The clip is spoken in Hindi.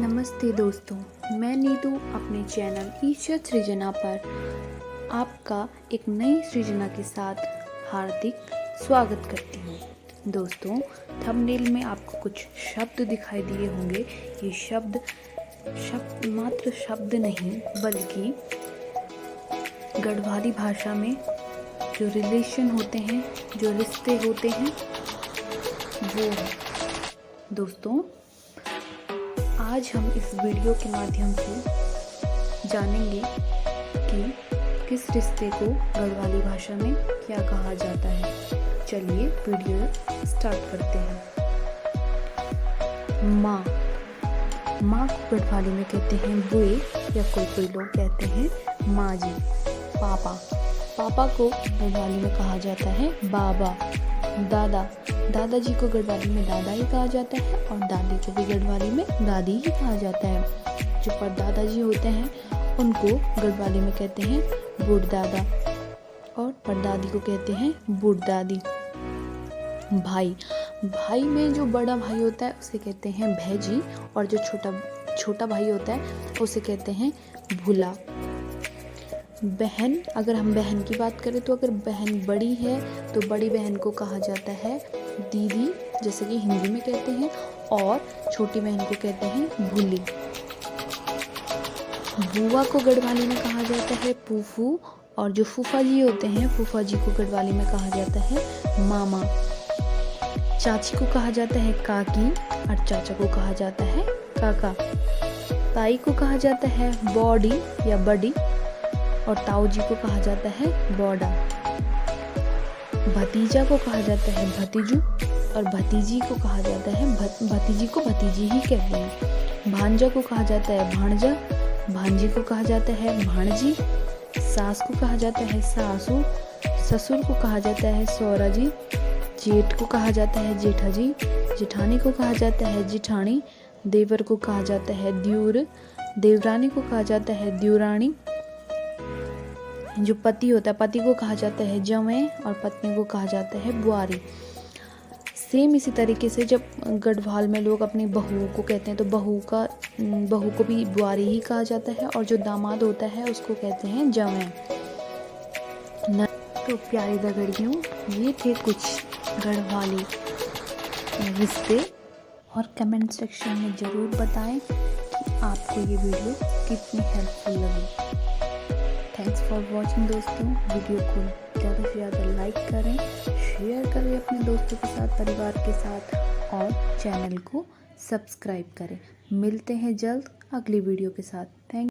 नमस्ते दोस्तों, मैं नीतू अपने चैनल ईशा सृजना पर आपका एक नई सृजना के साथ हार्दिक स्वागत करती हूँ। दोस्तों, थंबनेल में आपको कुछ शब्द दिखाई दिए होंगे। ये शब्द मात्र शब्द नहीं बल्कि गढ़वाली भाषा में जो रिलेशन होते हैं, जो रिश्ते होते हैं, वो है। दोस्तों, आज हम इस वीडियो के माध्यम से जानेंगे कि किस रिश्ते को गढ़वाली भाषा में क्या कहा जाता है। चलिए वीडियो स्टार्ट करते हैं। माँ को गढ़वाली में कहते हैं बुए, या कोई लोग कहते हैं माँ जी। पापा को गढ़वाली में कहा जाता है बाबा। दादाजी को गढ़वाली में दादा ही कहा जाता है, और दादी को भी गढ़वाली में दादी ही कहा जाता है। जो परदादाजी होते हैं उनको गढ़वाली में कहते हैं बुढ़दादा, और परदादी को कहते हैं बुढ़दादी। भाई में जो बड़ा भाई होता है उसे कहते हैं भैजी, और जो छोटा भाई होता है उसे कहते हैं भूला। बहन, अगर हम बहन की बात करें तो अगर बहन बड़ी है तो बड़ी बहन को कहा जाता है दीदी, जैसे कि हिंदी में कहते हैं, और छोटी बहन को कहते हैं भूली। बुआ को गढ़वाली में कहा जाता है फूफू, और जो फूफा जी होते हैं फूफा जी को गढ़वाली में कहा जाता है मामा। चाची को कहा जाता है काकी, और चाचा को कहा जाता है काका। ताई को कहा जाता है बॉडी या बड़ी, और ताऊ जी को कहा जाता है बॉडा। भतीजा को कहा जाता है भतीजू, और भतीजी को कहा जाता है भतीजी को भतीजी ही कहते हैं। भांजा को कहा जाता है भांजा, भांजी को कहा जाता है भांजी। सास को कहा जाता है सासू, ससुर को कहा जाता है सौरा जी। जेठ को कहा जाता है जेठा जी, जेठानी को कहा जाता है जेठानी। देवर को कहा जाता है द्यूर, देवरानी को कहा जाता है द्यूरानी। जो पति होता है, पति को कहा जाता है जमै, और पत्नी को कहा जाता है बुआरी। सेम इसी तरीके से जब गढ़वाल में लोग अपनी बहुओं को कहते हैं तो बहू को भी बुआरी ही कहा जाता है, और जो दामाद होता है उसको कहते हैं जमै। तो प्यारी दगड़ियों, ये थे कुछ गढ़वाली रिश्ते, और कमेंट सेक्शन में ज़रूर बताएं कि आपको ये वीडियो कितनी हेल्पफुल लगी। थैंक्स फॉर वॉचिंग दोस्तों। वीडियो को ज़्यादा से ज़्यादा लाइक करें, शेयर करें अपने दोस्तों के साथ, परिवार के साथ, और चैनल को सब्सक्राइब करें। मिलते हैं जल्द अगली वीडियो के साथ। थैंक